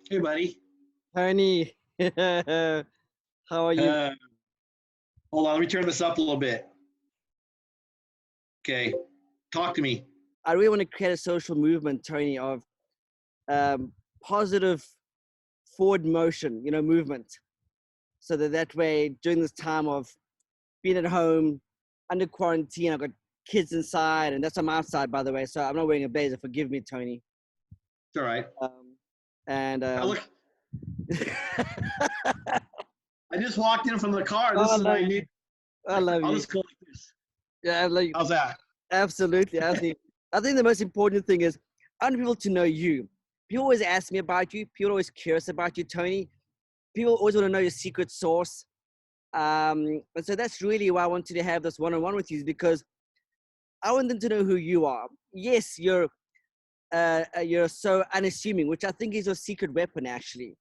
Hey, buddy. Tony, how are you? Uh, Hold on. Let me turn this up a little bit. Okay. Talk to me. I really want to create a social movement, Tony, of positive forward motion, movement. So that way, during this time of being at home, under quarantine, I've got kids inside, and that's I'm outside, by the way. So I'm not wearing a blazer. Forgive me, Tony. It's all right. Um, and Now, look, I just walked in from the car. Oh, This is my new. I love I'll you. just go like this. Yeah, I love you. How's that? Absolutely. I think the most important thing is I want people to know you. People always ask me about you. People are always curious about you, Tony. People always want to know your secret sauce. And so that's really why I wanted to have this one-on-one with you, is because I want them to know who you are. Yes, you're so unassuming, which I think is your secret weapon, actually,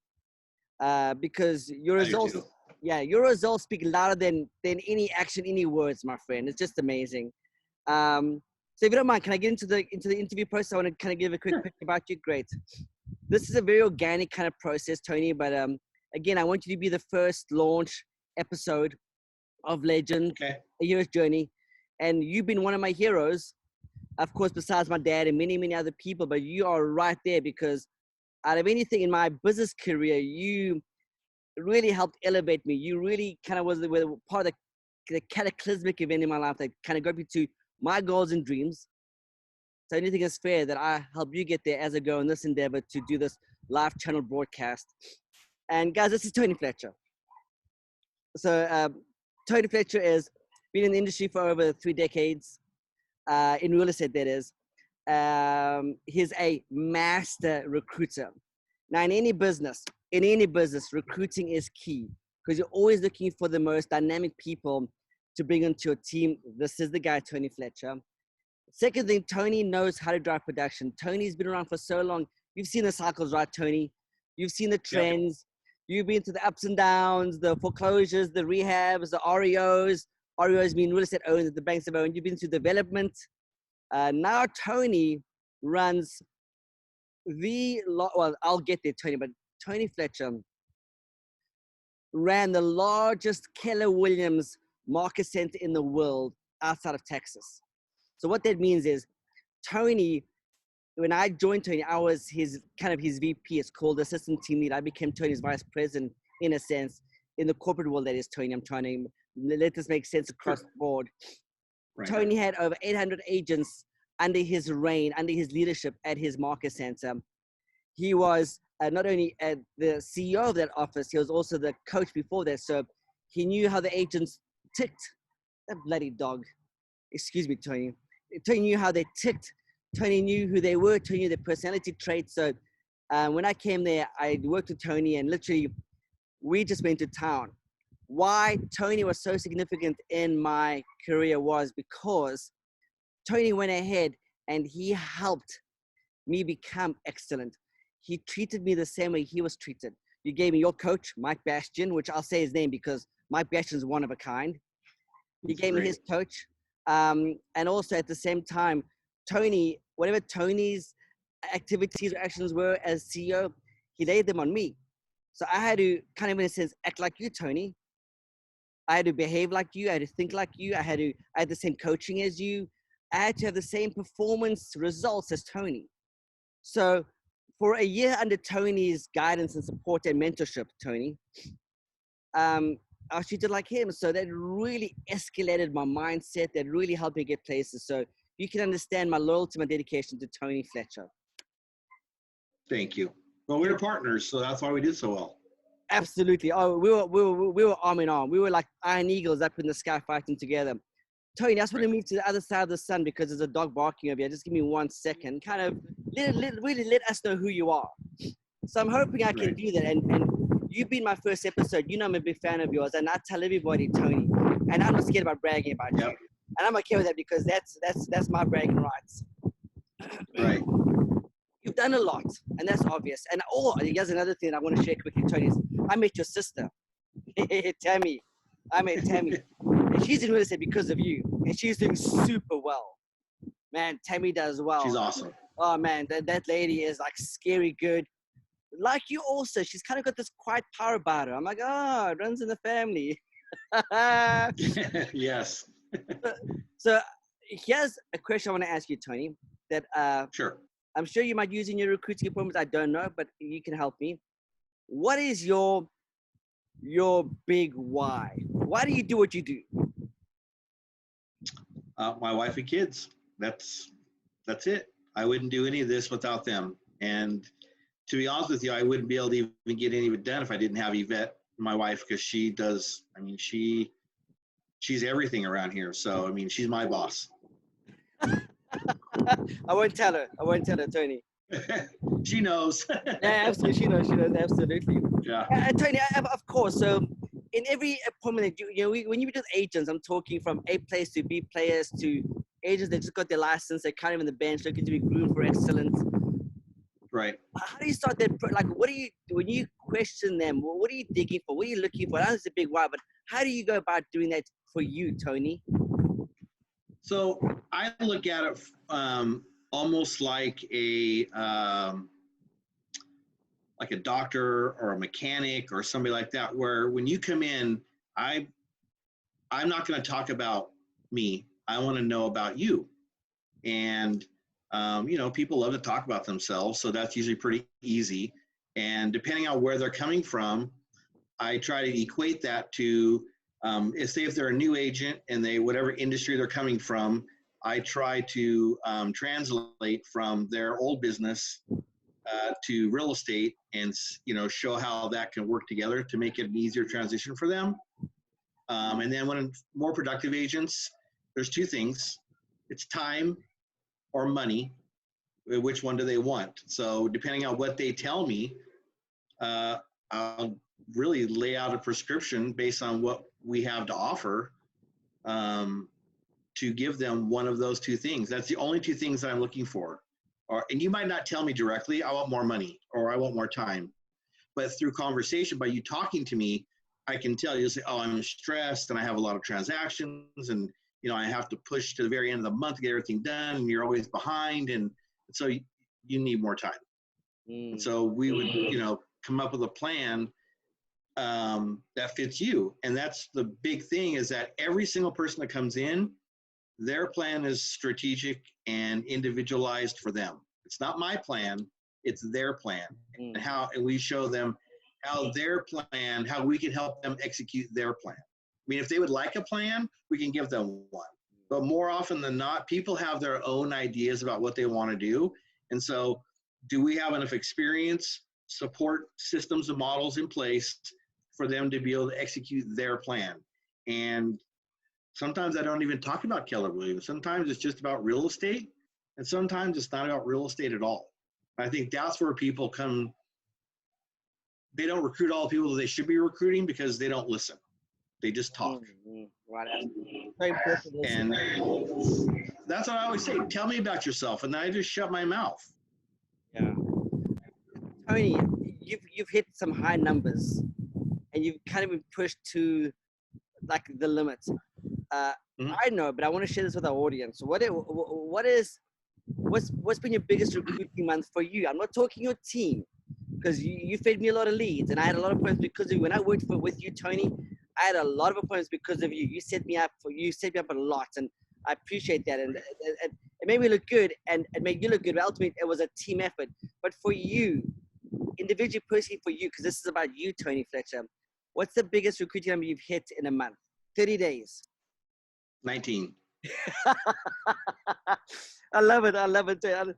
because your I do results, too. your results speak louder than any action, any words, my friend. It's just amazing. So if you don't mind, can I get into the interview process? I want to kind of give a quick Sure. picture about you. Great. This is a very organic kind of process, Tony. But again, I want you to be the first launch episode of Legend, Okay. a hero's journey, and you've been one of my heroes, of course, besides my dad and many many other people. But you are right there because out of anything in my business career, you really helped elevate me. You really kind of was the part of the cataclysmic event in my life that kind of got me to my goals and dreams. So anything is fair that I help you get there as I go in this endeavor to do this live channel broadcast. And guys, this is Tony Fletcher. So Tony Fletcher has been in the industry for over 3 decades, in real estate, that is. He's a master recruiter. Now, in any business, recruiting is key because you're always looking for the most dynamic people to bring into your team. This is the guy, Tony Fletcher. Second thing, Tony knows how to drive production. Tony's been around for so long. You've seen the cycles, right, Tony? You've seen the Yep. trends. You've been through the ups and downs, the foreclosures, the rehabs, the REOs. REOs mean real estate owned, the banks have owned. You've been through development. Now Tony runs well, I'll get there, Tony, but Tony Fletcher ran the largest Keller Williams market center in the world outside of Texas. So what that means is Tony, when I joined Tony, I was his VP. It's called assistant team lead. I became Tony's vice president in a sense in the corporate world. That is, Tony. I'm trying to let this make sense across the board. Right. Tony had over 800 agents under his reign, under his leadership at his market center. He was not only the CEO of that office, he was also the coach before that. So he knew how the agents ticked. That bloody dog. Excuse me, Tony. Tony knew how they ticked. Tony knew who they were. Tony knew their personality traits. So when I came there, I worked with Tony, and literally we just went to town. Why Tony was so significant in my career was because Tony went ahead and he helped me become excellent. He treated me the same way he was treated. You gave me your coach, Mike Bastian, which I'll say his name because Mike Bastian is one of a kind. He gave me his coach. And also at the same time, Tony, whatever Tony's activities or actions were as CEO, he laid them on me. So I had to kind of, in a sense, act like you, Tony. I had to behave like you. I had to think like you. I had the same coaching as you. I had to have the same performance results as Tony. So for a year under Tony's guidance and support and mentorship, Tony, I was treated like him. So that really escalated my mindset. That really helped me get places. So you can understand my loyalty, my dedication to Tony Fletcher. Thank you. Well, we were partners, so that's why we did so well. Absolutely. Oh, we were arm in arm. We were like iron eagles up in the sky fighting together. Tony, I just want to move to the other side of the sun because there's a dog barking over here. Just give me 1 second. Kind of really let us know who you are. So I'm hoping I can do that. And you've been my first episode. You know I'm a big fan of yours. And I tell everybody, Tony, and I'm not scared about bragging about you. And I'm okay with that because that's my bragging rights. Right. You've done a lot, and that's obvious. And here's another thing I want to share quickly, Tony. Is I met your sister, Tammy. I met Tammy, and she's in real estate because of you, and she's doing super well. Man, Tammy does well. She's awesome. Oh man, that lady is like scary good. like you also, she's kind of got this quiet power about her. I'm like, oh, it runs in the family. Yes. So here's a question I want to ask you, Tony, that Sure. I'm sure you might use in your recruiting appointments. I don't know, but you can help me. What is your big why? Why do you do what you do? My wife and kids. That's it. I wouldn't do any of this without them. And to be honest with you, I wouldn't be able to even get any of it done if I didn't have Yvette, my wife, because she does. I mean, she's everything around here. So I mean, she's my boss. I won't tell her. I won't tell her, Tony. She knows. Yeah, absolutely. She knows. She knows. Absolutely. Yeah. Tony, of course. So in every appointment that when you meet with agents, I'm talking from A players to B players to agents that just got their license, they're kind of on the bench looking to be groomed for excellence. Right. How do you start that? Like, what do you, when you question them, what are you digging for? What are you looking for? I know it's a big why, but how do you go about doing that for you, Tony? So I look at it almost like a doctor or a mechanic or somebody like that, where when you come in, I'm not going to talk about me. I want to know about you. And people love to talk about themselves, so that's usually pretty easy. And depending on where they're coming from, I try to equate that to if they're a new agent and whatever industry they're coming from, I try to translate from their old business to real estate and show how that can work together to make it an easier transition for them. And then when more productive agents, there's two things: it's time or money. Which one do they want? So depending on what they tell me, I'll really lay out a prescription based on what we have to offer to give them one of those two things. That's the only two things that I'm looking for. And you might not tell me directly, I want more money or I want more time. But through conversation, by you talking to me, I can tell you, say, oh, I'm stressed and I have a lot of transactions and I have to push to the very end of the month to get everything done and you're always behind. And so you need more time. And so we would, come up with a plan that fits you. And that's the big thing, is that every single person that comes in, their plan is strategic and individualized for them. It's not my plan, it's their plan. And we show them how we can help them execute their plan. I mean, if they would like a plan, we can give them one. But more often than not, people have their own ideas about what they want to do. And so do we have enough experience, support systems and models in place for them to be able to execute their plan? And sometimes I don't even talk about Keller Williams. Sometimes it's just about real estate. And sometimes it's not about real estate at all. I think that's where people come. They don't recruit all the people that they should be recruiting because they don't listen. They just talk. Right. Very important. And that's what I always say. Tell me about yourself. And then I just shut my mouth. Yeah. Tony, you've hit some high numbers and you've kind of been pushed to like the limits. I know, but I want to share this with our audience. What's been your biggest recruiting month for you? I'm not talking your team, because you fed me a lot of leads and I had a lot of appointments because of you. When I worked with you, Tony, I had a lot of appointments because of you. You set me up a lot, and I appreciate that. And it made me look good, and it made you look good. But ultimately, it was a team effort. But for you, individually, personally, for you, because this is about you, Tony Fletcher, what's the biggest recruiting number you've hit in a month? 30 days. 19. I love it.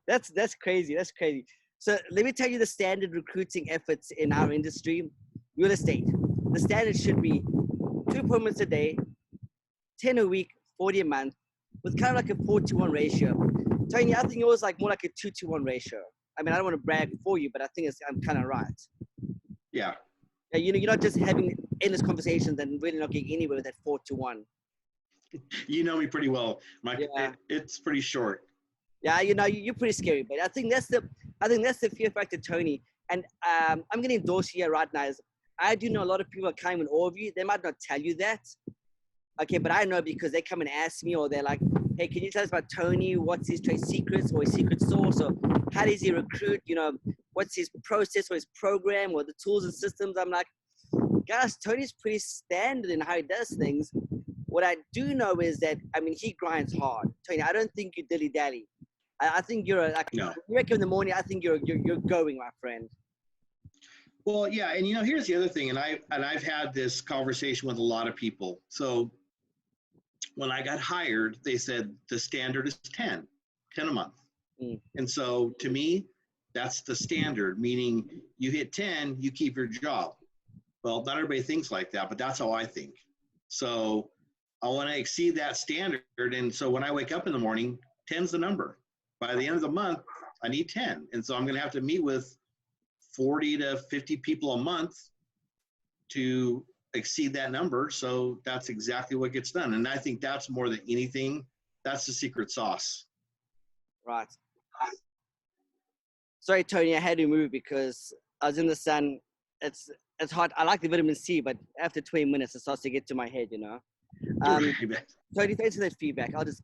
That's crazy. That's crazy. So let me tell you the standard recruiting efforts in our industry, real estate. The standard should be 2 appointments a day, 10 a week, 40 a month, with kind of like a 4-to-1 ratio. Tony, I think yours like more like a 2-to-1 ratio. I mean, I don't want to brag for you, but I think I'm kind of right. Yeah. You're not just having endless conversations and really not getting anywhere with that 4-to-1. You know me pretty well. It's pretty short. Yeah, you're pretty scary, but I think that's the fear factor, Tony. And I'm going to endorse you here right now. I do know a lot of people are coming in awe of you. They might not tell you that. Okay, but I know because they come and ask me, or they're like, hey, can you tell us about Tony? What's his trade secrets or his secret sauce? Or how does he recruit? what's his process or his program or the tools and systems. I'm like, guys, Tony's pretty standard in how he does things. What I do know is that, I mean, he grinds hard. Tony, I don't think you dilly-dally. I think you're like, No. you wake up in the morning, I think you're going, my friend. Well, yeah, and here's the other thing, and I've had this conversation with a lot of people. So when I got hired, they said the standard is 10 a month. And so to me, that's the standard, meaning you hit 10, you keep your job. Well, not everybody thinks like that, but that's how I think. So I want to exceed that standard. And so when I wake up in the morning, 10's the number. By the end of the month, I need 10. And so I'm going to have to meet with 40 to 50 people a month to exceed that number. So that's exactly what gets done. And I think that's more than anything, that's the secret sauce. Right. Sorry, Tony, I had to move because I was in the sun. It's hot. I like the vitamin C, but after 20 minutes, it starts to get to my head, Tony, thanks for that feedback. I'll just,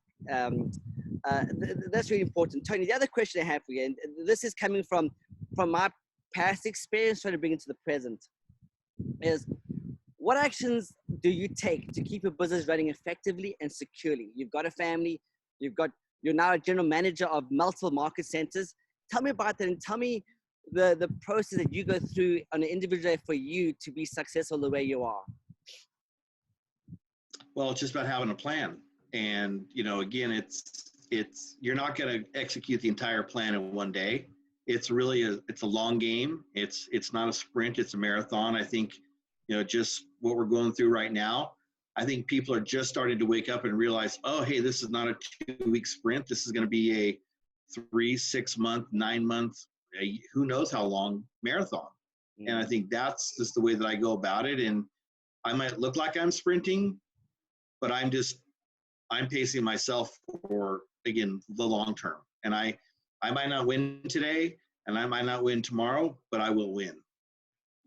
that's really important. Tony, the other question I have for you, and this is coming from my past experience, trying to bring it to the present, is what actions do you take to keep your business running effectively and securely? You've got a family, you're now a general manager of multiple market centers. Tell me about that and tell me the process that you go through on an individual day for you to be successful the way you are. Well, it's just about having a plan. And, again, it's you're not going to execute the entire plan in one day. It's really it's a long game. It's not a sprint, it's a marathon. I think, just what we're going through right now, I think people are just starting to wake up and realize, oh, hey, this is not a 2-week sprint. This is going to be a 3, 6 month, 9 month, who knows how long marathon. Mm-hmm. And I think that's just the way that I go about it. And I might look like I'm sprinting, but I'm pacing myself for, again, the long term. And I might not win today and I might not win tomorrow, but I will win.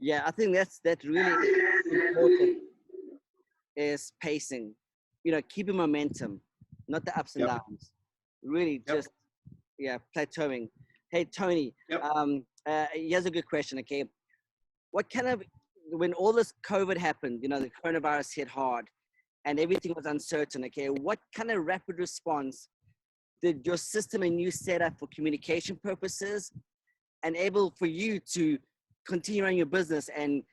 Yeah, I think that's really important, is pacing, keeping momentum, not the ups and downs. Really just, plateauing. Hey, Tony, here's a good question, okay? What kind of, when all this COVID happened, the coronavirus hit hard and everything was uncertain, okay? What kind of rapid response did your system and you set up for communication purposes and able for you to continue running your business and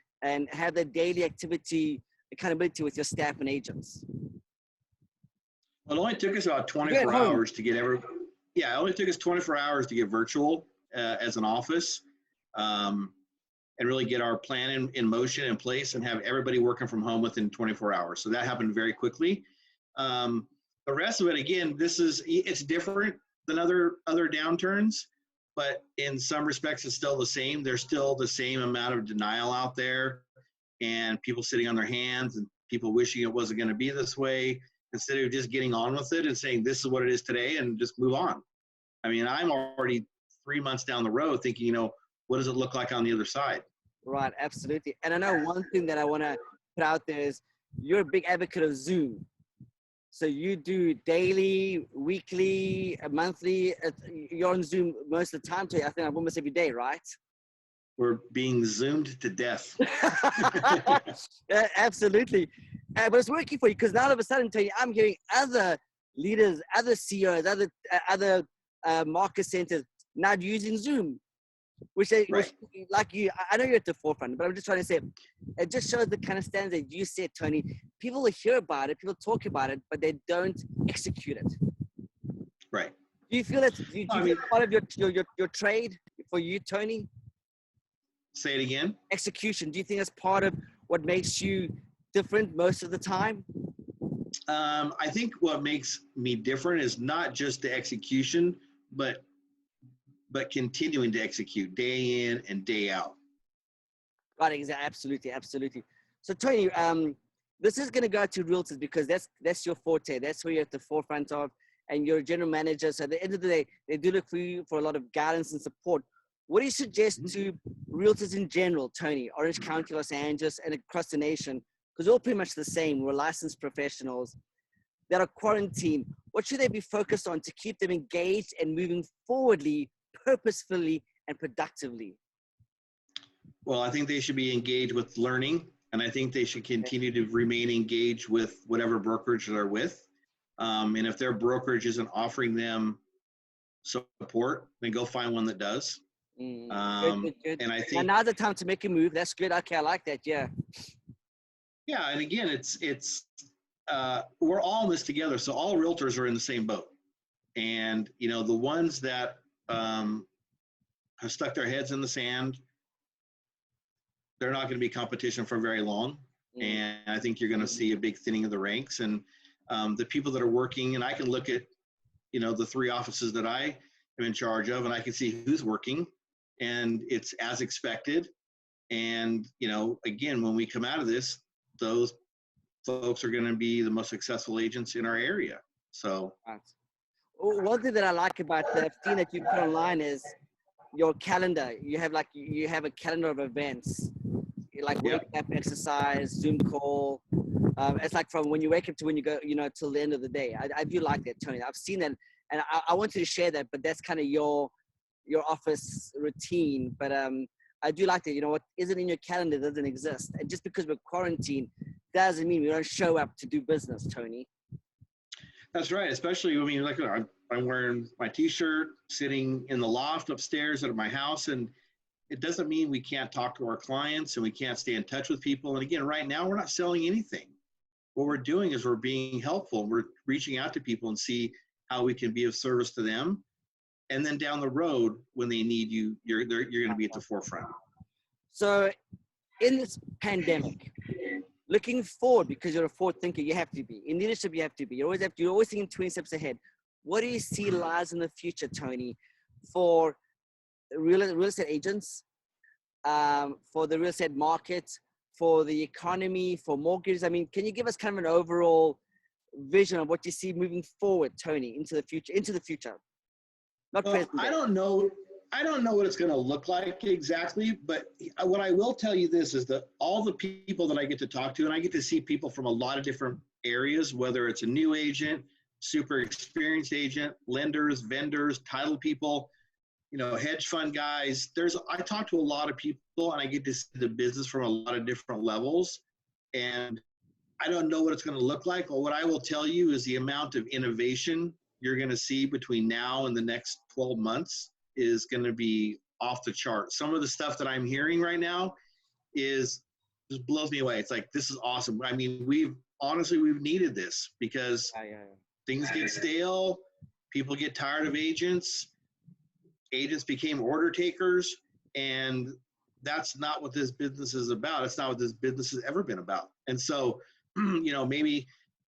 have the daily activity accountability with your staff and agents? Well, it only took us about 24 hours to get it only took us 24 hours to get virtual as an office and really get our plan in motion, in place, and have everybody working from home within 24 hours. So that happened very quickly. The rest of it, again, it's different than other downturns, but in some respects, it's still the same. There's still the same amount of denial out there and people sitting on their hands and people wishing it wasn't going to be this way instead of just getting on with it and saying, this is what it is today and just move on. I mean, I'm already 3 months down the road thinking, what does it look like on the other side? Right, absolutely. And I know one thing that I want to put out there is you're a big advocate of Zoom. So you do daily, weekly, monthly. You're on Zoom most of the time. So I think almost every day, right? We're being Zoomed to death. Absolutely. But it's working for you because now all of a sudden, Tony, I'm hearing other leaders, other CEOs, other market centers now using Zoom. Which like you, I know you're at the forefront, but I'm just trying to say, it just shows the kind of standards that you set, Tony. People will hear about it, people talk about it, but they don't execute it. Right. Do you feel that? Do you feel part of your trade for you, Tony? Say it again. Execution. Do you think that's part of what makes you different most of the time? I think what makes me different is not just the execution, but continuing to execute day in and day out. Right, exactly, absolutely. So Tony, this is going to go to realtors because that's your forte. That's where you're at the forefront of, and you're a general manager. So at the end of the day, they do look for you for a lot of guidance and support. What do you suggest to realtors in general, Tony, Orange County, Los Angeles, and across the nation? Because we're all pretty much the same. We're licensed professionals that are quarantined. What should they be focused on to keep them engaged and moving forwardly, purposefully, and productively? Well, I think they should be engaged with learning, and I think they should continue to remain engaged with whatever brokerage they're with. And if their brokerage isn't offering them support, then go find one that does. Good. And I think, and now's the time to make a move. That's good. Okay, I like that. Yeah. yeah, and again, we're all in this together. So all realtors are in the same boat. And, you know, the ones that have stuck their heads in the sand, they're not going to be competition for very long. And I think you're going to see a big thinning of the ranks. And the people that are working, and I can look at, you know, the 3 offices that I am in charge of, and I can see who's working, and it's as expected. And, you know, again, when we come out of this, those folks are going to be the most successful agents in our area. So one thing that I like about the thing that you put online is your calendar. You have a calendar of events, like wake up, exercise, Zoom call. It's like from when you wake up to when you go, you know, till the end of the day. I do like that, Tony. I've seen that, and I wanted to share that, but that's kind of your office routine. But I do like that. You know, what isn't in your calendar doesn't exist. And just because we're quarantined doesn't mean we don't show up to do business, Tony. That's right. Especially, I mean, like I'm wearing my T-shirt, sitting in the loft upstairs at my house, and it doesn't mean we can't talk to our clients and we can't stay in touch with people. And again, right now we're not selling anything. What we're doing is we're being helpful. We're reaching out to people and see how we can be of service to them. And then down the road, when they need you, you're going to be at the forefront. So in this pandemic, looking forward, because you're a forward thinker, you have to be. In leadership, you have to be. You're always thinking 20 steps ahead. What do you see lies in the future, Tony, for real estate agents, for the real estate market, for the economy, for mortgages? I mean, can you give us kind of an overall vision of what you see moving forward, Tony, into the future? Not present. I don't know what it's going to look like exactly, but what I will tell you this is that all the people that I get to talk to, and I get to see people from a lot of different areas, whether it's a new agent, super experienced agent, lenders, vendors, title people, you know, hedge fund guys. I talk to a lot of people, and I get to see the business from a lot of different levels. And I don't know what it's going to look like, but what I will tell you is the amount of innovation you're going to see between now and the next 12 months is going to be off the chart. Some of the stuff that I'm hearing right now just blows me away. It's like, this is awesome. I mean, we've needed this because things get stale. People get tired of agents. Agents became order takers, and that's not what this business is about. It's not what this business has ever been about. And so, you know, maybe,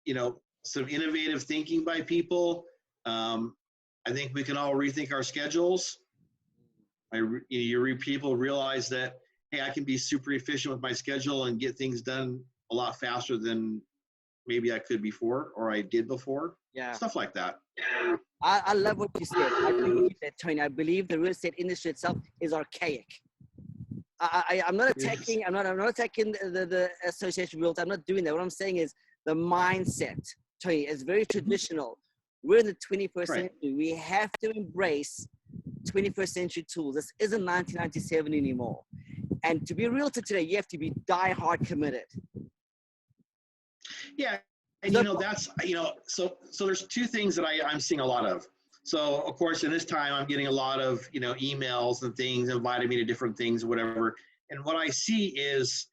you know, some innovative thinking by people. I think we can all rethink our schedules. People realize that, hey, I can be super efficient with my schedule and get things done a lot faster than maybe I could before or I did before. Yeah. Stuff like that. I love what you said. I agree with that, Tony. I believe the real estate industry itself is archaic. I'm not attacking. Yes. I'm not attacking the association rules. I'm not doing that. What I'm saying is the mindset, Tony, is very traditional. We're in the 21st century. We have to embrace 21st century tools. This isn't 1997 anymore. And to be a realtor today, you have to be die-hard committed. Yeah. And, you know, that's, you know, so there's 2 things that I'm seeing a lot of. So, of course, in this time, I'm getting a lot of, you know, emails and things inviting me to different things or whatever. And what I see is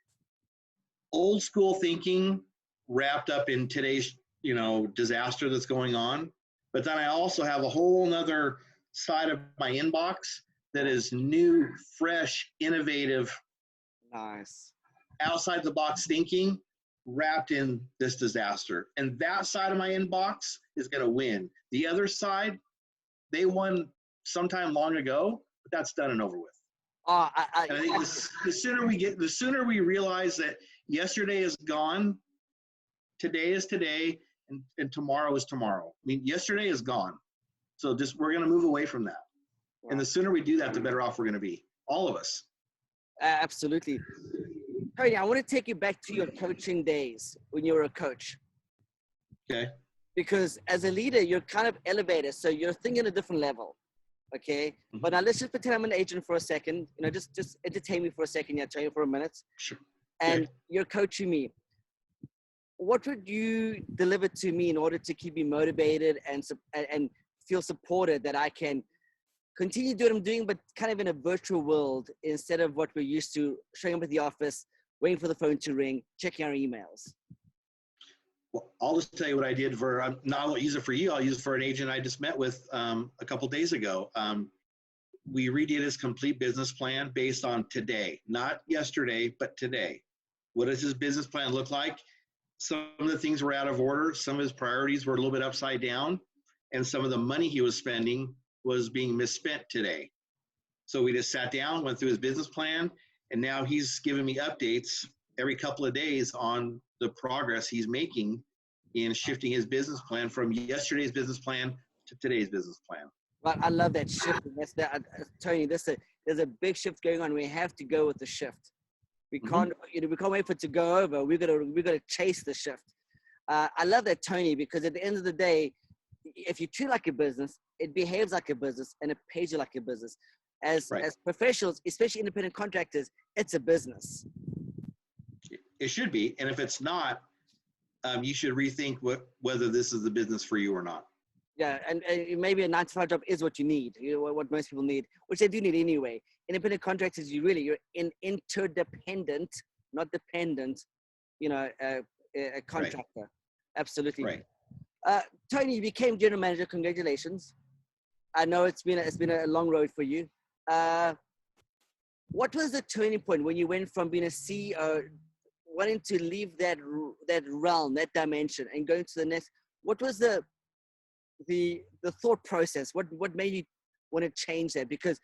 old school thinking wrapped up in today's, you know, disaster that's going on. But then I also have a whole nother side of my inbox that is new, fresh, innovative, nice, outside the box thinking wrapped in this disaster. And that side of my inbox is going to win. The other side, they won sometime long ago, but that's done and over with. And I think the sooner we realize that yesterday is gone, today is today, and tomorrow is tomorrow. I mean, yesterday is gone. So we're going to move away from that. And the sooner we do that, the better off we're going to be. All of us. Absolutely. Tony, I want to take you back to your coaching days when you were a coach. Okay. Because as a leader, you're kind of elevated. So you're thinking a different level. Okay. Mm-hmm. But now let's just pretend I'm an agent for a second. You know, just entertain me for a second. Yeah, tell you for a minute. Sure. And you're coaching me. What would you deliver to me in order to keep me motivated and feel supported that I can continue doing what I'm doing, but kind of in a virtual world instead of what we're used to, showing up at the office, waiting for the phone to ring, checking our emails? Well, I'll just tell you what I did for, no, I won't use it for you. I'll use it for an agent I just met with a couple days ago. We redid his complete business plan based on today, not yesterday, but today. What does his business plan look like? Some of the things were out of order. Some of his priorities were a little bit upside down. And some of the money he was spending was being misspent today. So we just sat down, went through his business plan, and now he's giving me updates every couple of days on the progress he's making in shifting his business plan from yesterday's business plan to today's business plan. Well, I love that shift. That's that, Tony. There's a big shift going on. We have to go with the shift. We can't, we can't wait for it to go over. We're gonna chase the shift. I love that, Tony, because at the end of the day, if you treat like a business, it behaves like a business and it pays you like a business. As professionals, especially independent contractors, it's a business. It should be, and if it's not, you should rethink whether this is the business for you or not. Yeah, and maybe a 9-to-5 job is what you need, what most people need, which they do need anyway. Independent contractors, you're interdependent, not dependent, a contractor. Right. Absolutely. Right. Tony, you became general manager. Congratulations. I know it's been a long road for you. What was the turning point when you went from being a CEO, wanting to leave that realm, that dimension, and going to the next? What was the thought process? What made you want to change that? Because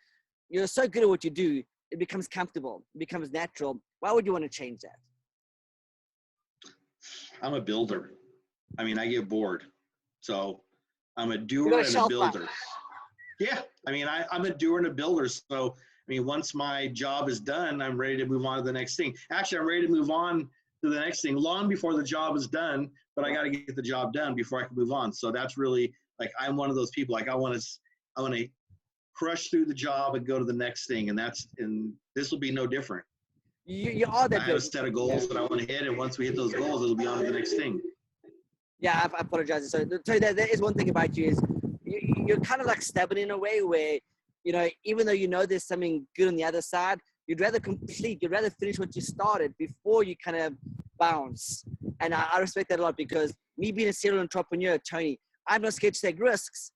you're so good at what you do, it becomes comfortable, it becomes natural. Why would you want to change that? I'm a builder. I mean, I get bored. So I'm a doer and a builder. Yeah. I mean, I'm a doer and a builder. So, I mean, once my job is done, I'm ready to move on to the next thing. Actually, I'm ready to move on to the next thing long before the job is done, but I got to get the job done before I can move on. So that's really, like, I'm one of those people, like I want to crush through the job and go to the next thing. And this will be no different. You are that. I have a set of goals that I want to hit. And once we hit those goals, it'll be on to the next thing. Yeah, I apologize. So that is one thing about you is you're kind of like stubborn in a way where, even though there's something good on the other side, you'd rather finish what you started before you kind of bounce. And I respect that a lot, because me being a serial entrepreneur, Tony, I'm not scared to take risks.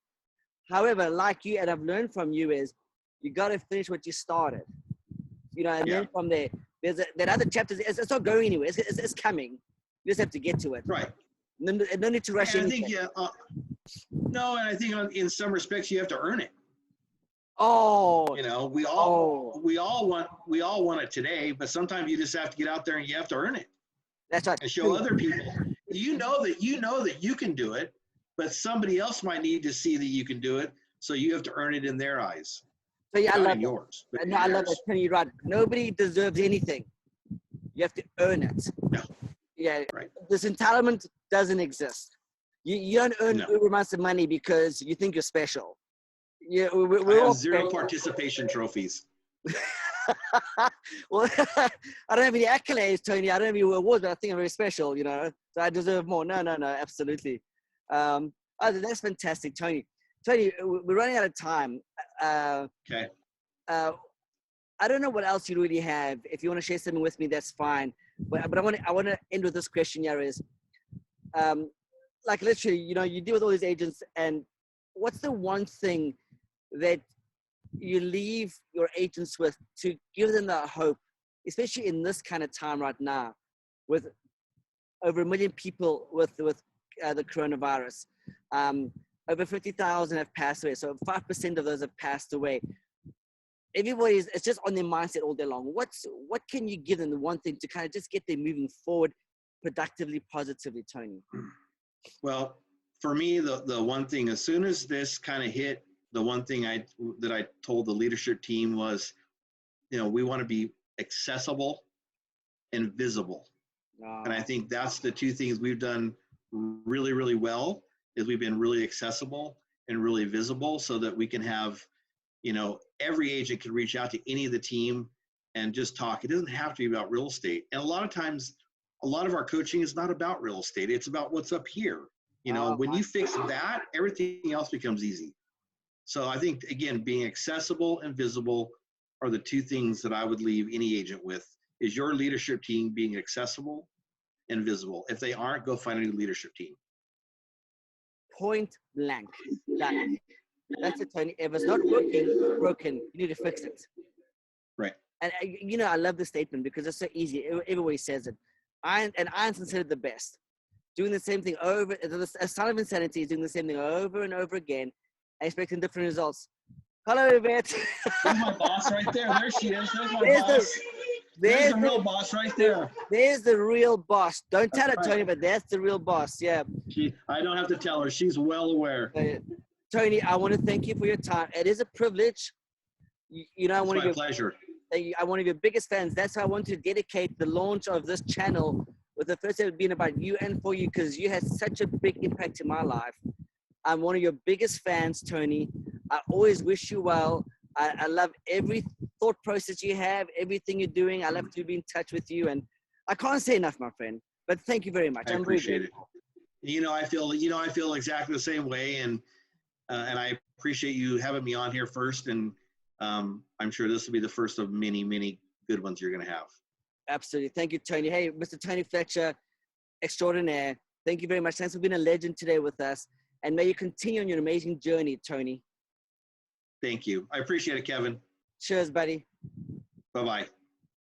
However, like you, and I've learned from you, is you got to finish what you started. And then from there, there's that other chapter. It's not going anywhere. It's coming. You just have to get to it. Right. No need to rush anything. No, and I think in some respects you have to earn it. Oh. We all want it today, but sometimes you just have to get out there and you have to earn it. That's right. And show other people. You know that you can do it, but somebody else might need to see that you can do it, so you have to earn it in their eyes. So yeah, I love yours. No, I love it. Tony, you're right. Nobody deserves anything. You have to earn it. No. Yeah. Right. This entitlement doesn't exist. You don't earn uber amounts of money because you think you're special. Yeah, we're I all have 0 participation trophies. Well, I don't have any accolades, Tony. I don't have any awards, but I think I'm very special, So I deserve more. No, absolutely. That's fantastic, Tony. Tony, we're running out of time. Okay. I don't know what else you really have. If you want to share something with me, that's fine. But I want to end with this question here is, like literally, you deal with all these agents, and what's the one thing that you leave your agents with to give them the hope, especially in this kind of time right now, with over 1 million people with the coronavirus? Over 50,000 have passed away. So 5% of those have passed away. It's just on their mindset all day long. What can you give them, the one thing to kind of just get them moving forward productively, positively, Tony? Well, for me, the one thing, as soon as this kind of hit, the one thing that I told the leadership team was, we want to be accessible and visible. And I think that's the two things we've done really, really well, is we've been really accessible and really visible, so that we can have You know, every agent can reach out to any of the team and just talk. It doesn't have to be about real estate. And a lot of times, a lot of our coaching is not about real estate. It's about what's up here. You know, when you fix that, everything else becomes easy. So I think, again, being accessible and visible are the two things that I would leave any agent with, is your leadership team being accessible and visible. If they aren't, go find a new leadership team. Point blank. Done. That's it, Tony. If it's not working, it's broken. You need to fix it. Right. And you know, I love this statement because it's so easy. Everybody says it. Einstein said it the best. Doing the same thing over, a sign of insanity is doing the same thing over and over again, expecting different results. Hello, Yvette. There's my boss right there. There she is. There's my boss. There's the real boss right there. There's the real boss. Don't tell her, Right. Tony, but that's the real boss. Yeah. I don't have to tell her. She's well aware. Tony, I want to thank you for your time. It is a privilege. You know, It's my pleasure. I'm one of your biggest fans. That's why I want to dedicate the launch of this channel with the first episode being about you and for you, because you had such a big impact in my life. I'm one of your biggest fans, Tony. I always wish you well. I love every thought process you have, everything you're doing. I love to be in touch with you, and I can't say enough, my friend. But thank you very much. I appreciate it. You know, I feel exactly the same way, and I appreciate you having me on here first. And I'm sure this will be the first of many, many good ones you're going to have. Absolutely. Thank you, Tony. Hey, Mr. Tony Fletcher, extraordinaire. Thank you very much. Thanks for being a legend today with us. And may you continue on your amazing journey, Tony. Thank you. I appreciate it, Kevin. Cheers, buddy. Bye-bye.